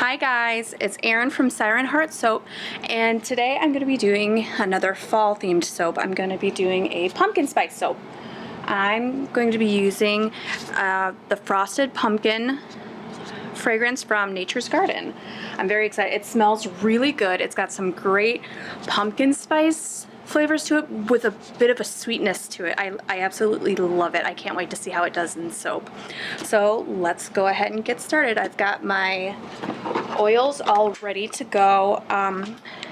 Hi guys, it's Erin from Siren Heart Soap, and today I'm going to be doing another fall themed soap. I'm going to be doing a pumpkin spice soap. I'm going to be using the Frosted Pumpkin fragrance from Nature's Garden. I'm very excited. It smells really good. It's got some great pumpkin spice flavors to it with a bit of a sweetness to it. I absolutely love it. I can't wait to see how it does in soap. So let's go ahead and get started. I've got my oils all ready to go.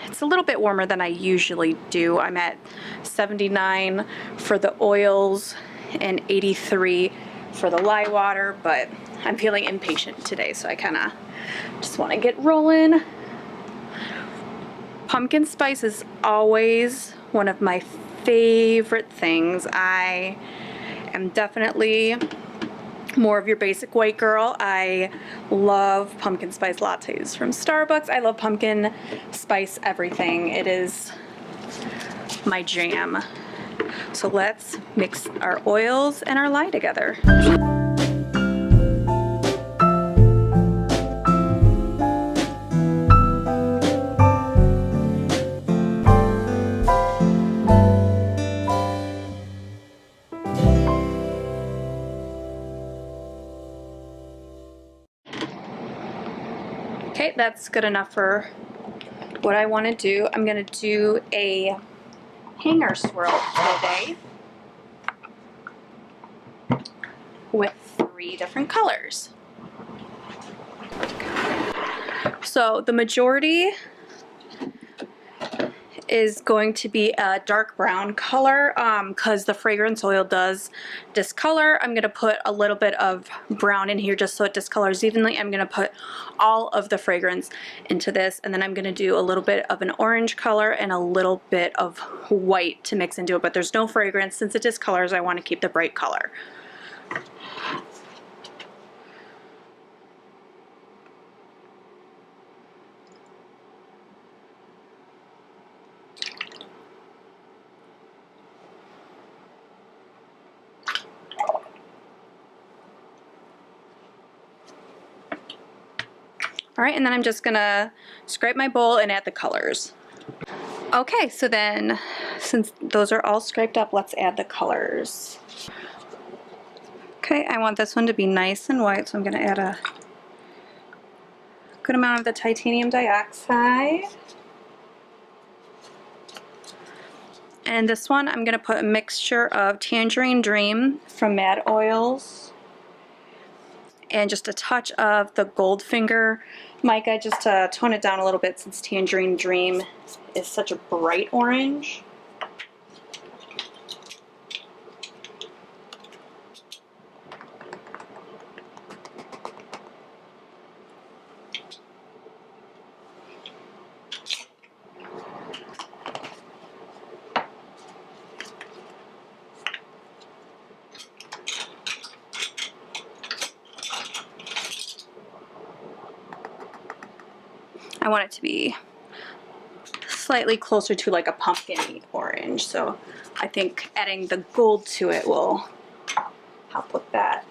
It's a little bit warmer than I usually do. I'm at 79 for the oils and 83 for the lye water, but I'm feeling impatient today, so I kind of just want to get rolling. Pumpkin spice is always one of my favorite things. I am definitely more of your basic white girl. I love pumpkin spice lattes from Starbucks. I love pumpkin spice everything. It is my jam. So let's mix our oils and our lye together. Okay, that's good enough for what I want to do. I'm going to do a hanger swirl today with 3 different colors. So the majority is going to be a dark brown color because the fragrance oil does discolor. I'm going to put a little bit of brown in here just so it discolors evenly. I'm going to put all of the fragrance into this, and then I'm going to do a little bit of an orange color and a little bit of white to mix into it, but there's no fragrance. Since it discolors, I want to keep the bright color. All right, and then I'm just gonna scrape my bowl and add the colors. Okay, so then since those are all scraped up, let's add the colors. Okay, I want this one to be nice and white, so I'm gonna add a good amount of the titanium dioxide. And this one, I'm gonna put a mixture of Tangerine Dream from Mad Oils and just a touch of the Goldfinger mica just to tone it down a little bit since Tangerine Dream is such a bright orange. I want it to be slightly closer to like a pumpkin orange, so I think adding the gold to it will help with that.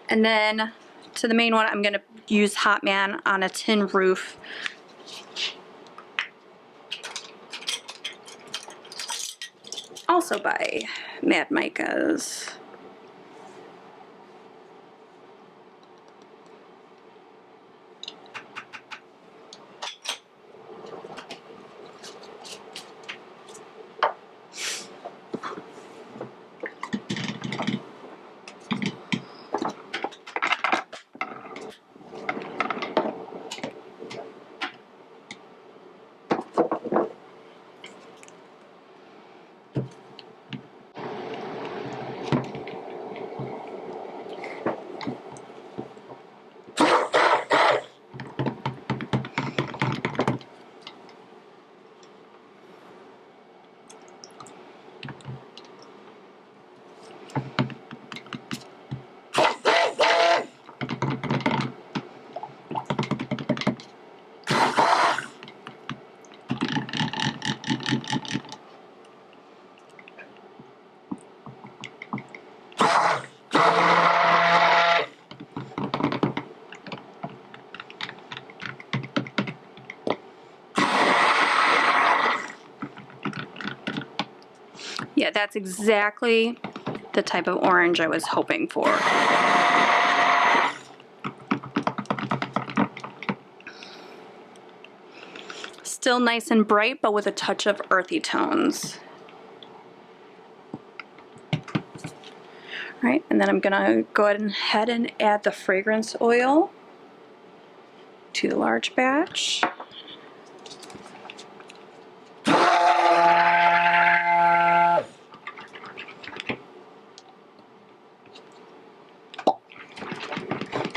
And then to the main one, I'm going to use Hot Man on a Tin Roof. Also by Mad Micas. Yeah, that's exactly the type of orange I was hoping for. Still nice and bright, but with a touch of earthy tones. All right, and then I'm gonna go ahead and add the fragrance oil to the large batch.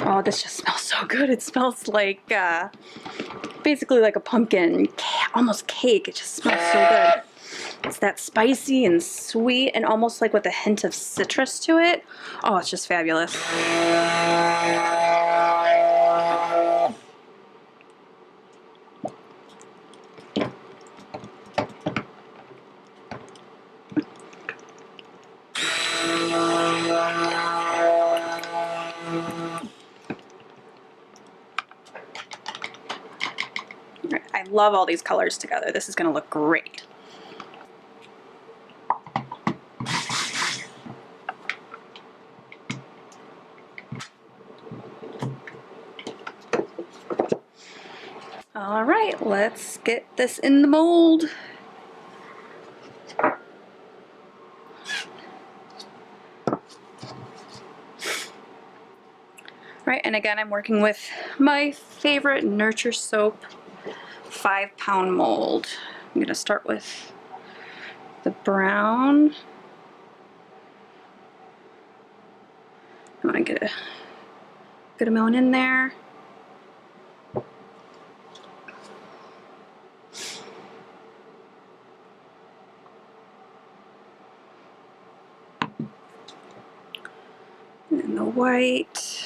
Oh, this just smells so good. It smells like, basically like a pumpkin, almost cake. It just smells so good. It's that spicy and sweet and almost like with a hint of citrus to it. Oh, it's just fabulous. I love all these colors together. This is going to look great. All right, let's get this in the mold. Right, and again, I'm working with my favorite Nurture Soap 5-pound mold. I'm going to start with the brown. I want to get a good amount in there. And then the white.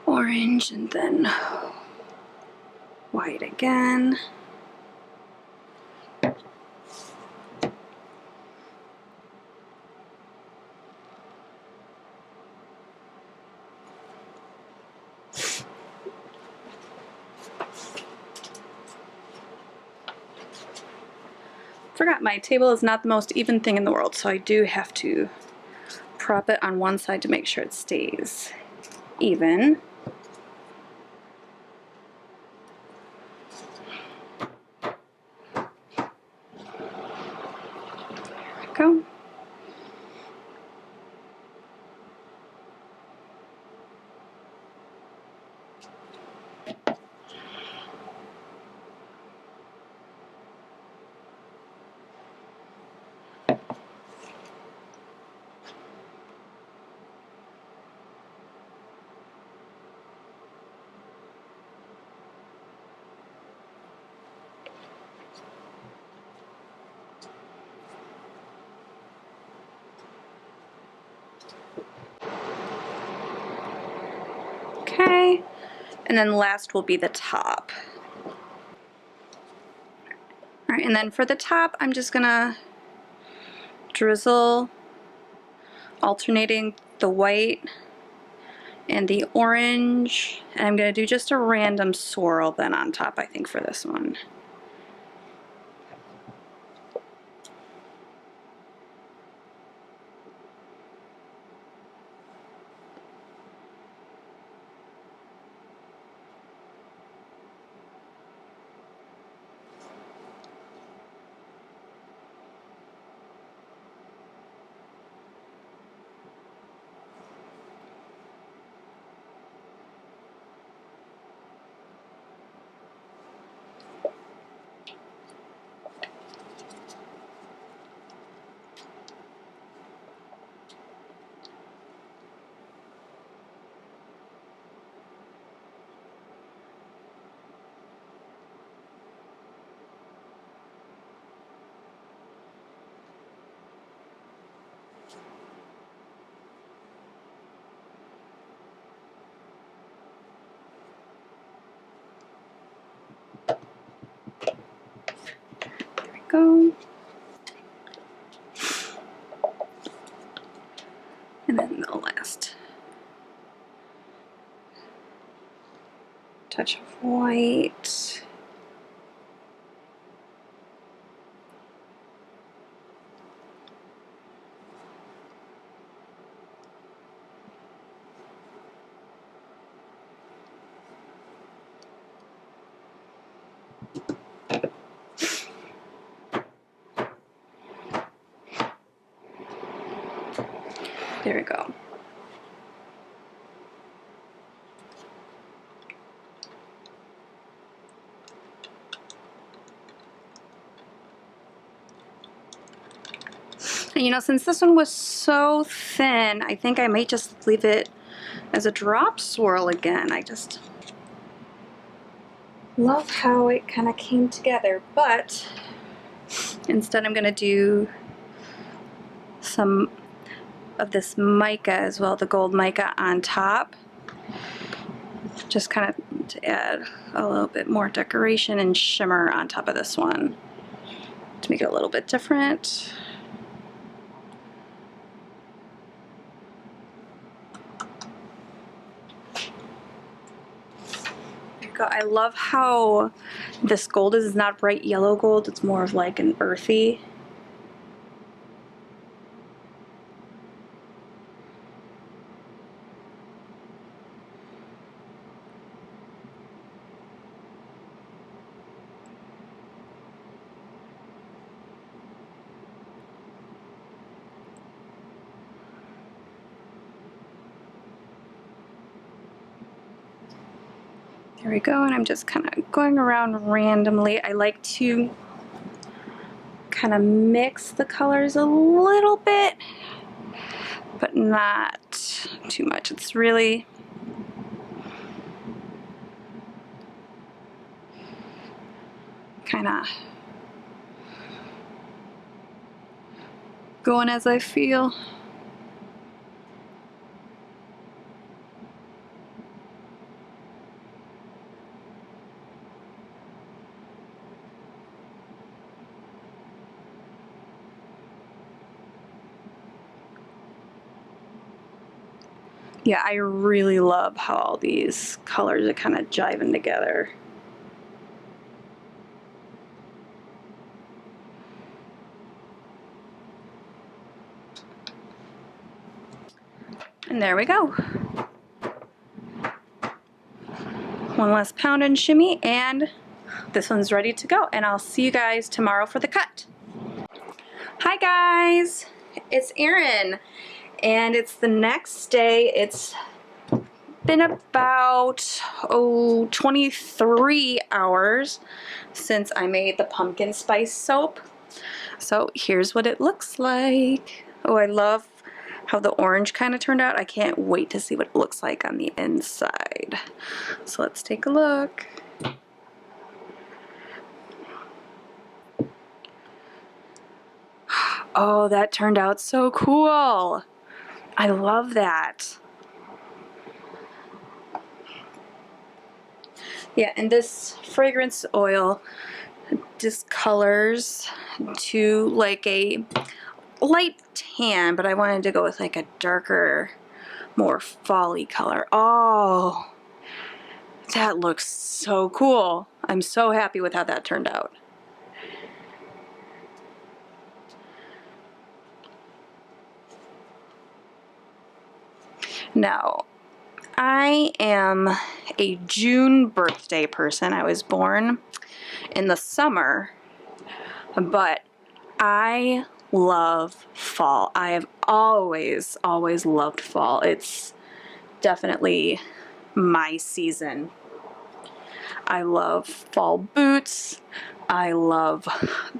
Orange, and then white again. Forgot my table is not the most even thing in the world, so I do have to prop it on one side to make sure it stays even. There we go. Okay, and then last will be the top. All right, and then for the top, I'm just gonna drizzle, alternating the white and the orange, and I'm gonna do just a random swirl then on top, I think, for this one. There we go. And then the last white. There we go. And, you know, since this one was so thin, I think I might just leave it as a drop swirl again. I just love how it kind of came together, but instead I'm going to do some of this mica as well, the gold mica on top, just kind of to add a little bit more decoration and shimmer on top of this one to make it a little bit different. I love how this gold is not bright yellow gold, it's more of like an earthy. There we go, and I'm just kind of going around randomly. I like to kind of mix the colors a little bit, but not too much. It's really kind of going as I feel. Yeah, I really love how all these colors are kind of jiving together. And there we go. One last pound and shimmy, and this one's ready to go. And I'll see you guys tomorrow for the cut. Hi guys, it's Erin, and it's the next day. It's been about 23 hours since I made the pumpkin spice soap. So here's what it looks like. Oh, I love how the orange kind of turned out. I can't wait to see what it looks like on the inside. So let's take a look. Oh, that turned out so cool. I love that. Yeah, and this fragrance oil discolors to like a light tan, but I wanted to go with like a darker, more fall-y color. Oh, that looks so cool. I'm so happy with how that turned out. Now, I am a June birthday person. I was born in the summer, but I love fall. I have always loved fall. It's definitely my season. I love fall boots. I love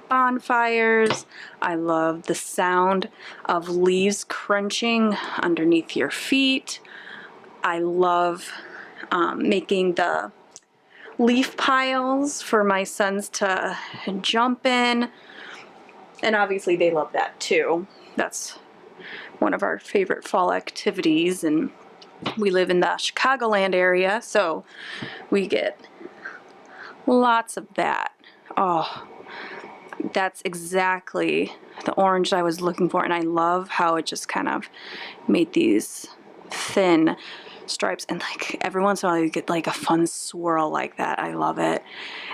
bonfires. I love the sound of leaves crunching underneath your feet. I love making the leaf piles for my sons to jump in. And obviously they love that too. That's one of our favorite fall activities, and we live in the Chicagoland area, so we get lots of that. Oh, that's exactly the orange I was looking for, and I love how it just kind of made these thin stripes, and like every once in a while you get like a fun swirl like that. I love it.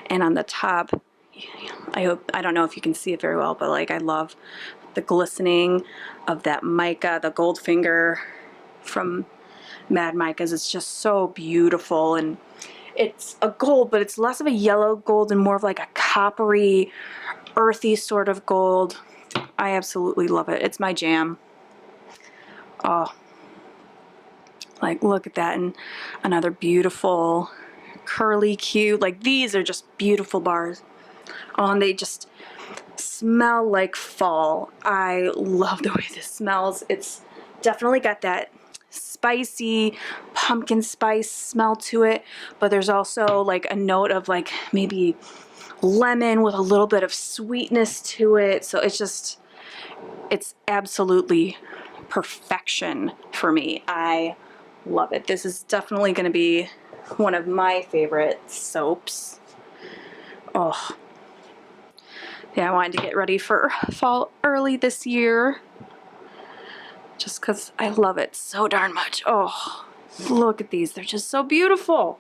And on the top, I don't know if you can see it very well, but like I love the glistening of that mica, the gold finger from Mad Micas. It's just so beautiful, and it's a gold, but it's less of a yellow gold and more of like a coppery, earthy sort of gold. I absolutely love it. It's my jam. Oh, like look at that. And another beautiful curly cute, like these are just beautiful bars. Oh, and they just smell like fall. I love the way this smells. It's definitely got that spicy pumpkin spice smell to it, but there's also like a note of like maybe lemon with a little bit of sweetness to it. So it's absolutely perfection for me. I love it. This is definitely going to be one of my favorite soaps. Oh, yeah, I wanted to get ready for fall early this year just because I love it so darn much. Oh, look at these. They're just so beautiful.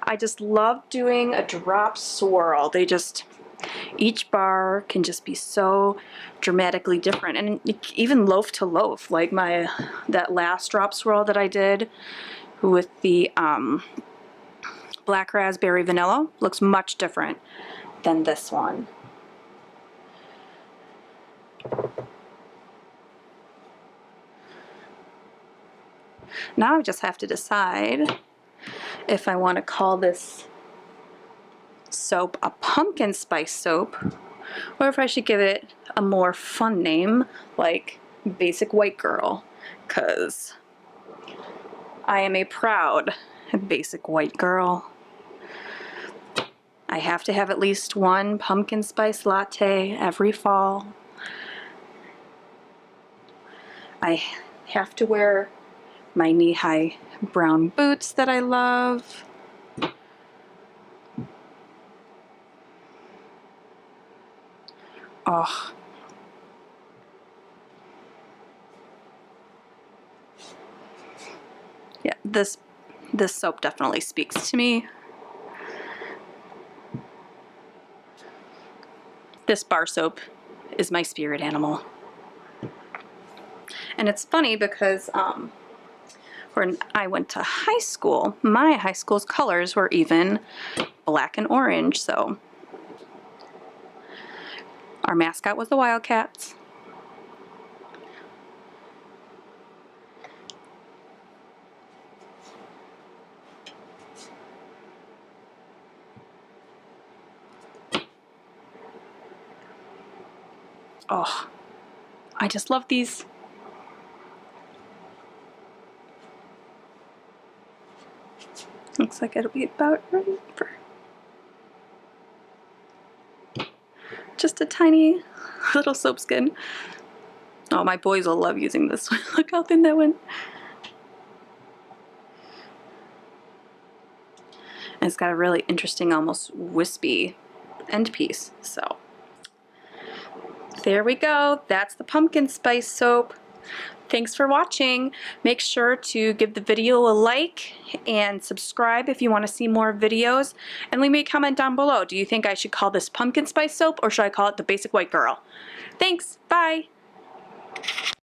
I just love doing a drop swirl. They just, each bar can just be so dramatically different, and even loaf to loaf, like that last drop swirl that I did with the black raspberry vanilla looks much different than this one. Now I just have to decide if I want to call this soap a pumpkin spice soap, or if I should give it a more fun name like Basic White Girl, because I am a proud basic white girl. I have to have at least one pumpkin spice latte every fall. I have to wear my knee-high brown boots that I love. Oh. Yeah, this soap definitely speaks to me. This bar soap is my spirit animal. And it's funny because when I went to high school, my high school's colors were even black and orange, so our mascot was the Wildcats. Oh, I just love these. Looks like it'll be about right for just a tiny little soap skin. Oh, my boys will love using this one. Look how thin that went. And it's got a really interesting, almost wispy end piece. So there we go. That's the pumpkin spice soap. Thanks for watching. Make sure to give the video a like and subscribe if you want to see more videos. And leave me a comment down below. Do you think I should call this pumpkin spice soap, or should I call it the Basic White Girl? Thanks. Bye.